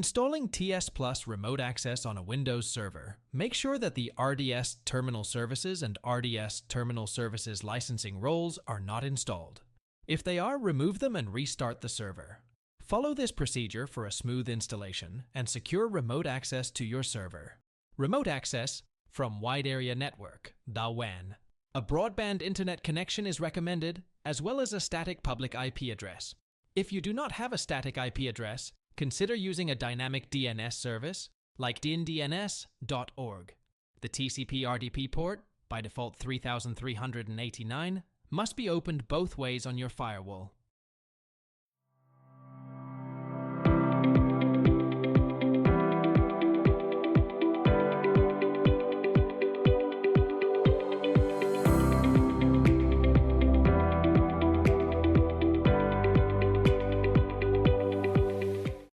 installing TSplus Remote Access on a Windows server, make sure that the RDS Terminal Services and RDS Terminal Services licensing roles are not installed. If they are, remove them and restart the server. Follow this procedure for a smooth installation and secure remote access to your server. Remote access from Wide Area Network, the WAN. A broadband internet connection is recommended, as well as a static public IP address. If you do not have a static IP address, consider using a dynamic DNS service like dindns.org. The TCP RDP port, by default 3389, must be opened both ways on your firewall.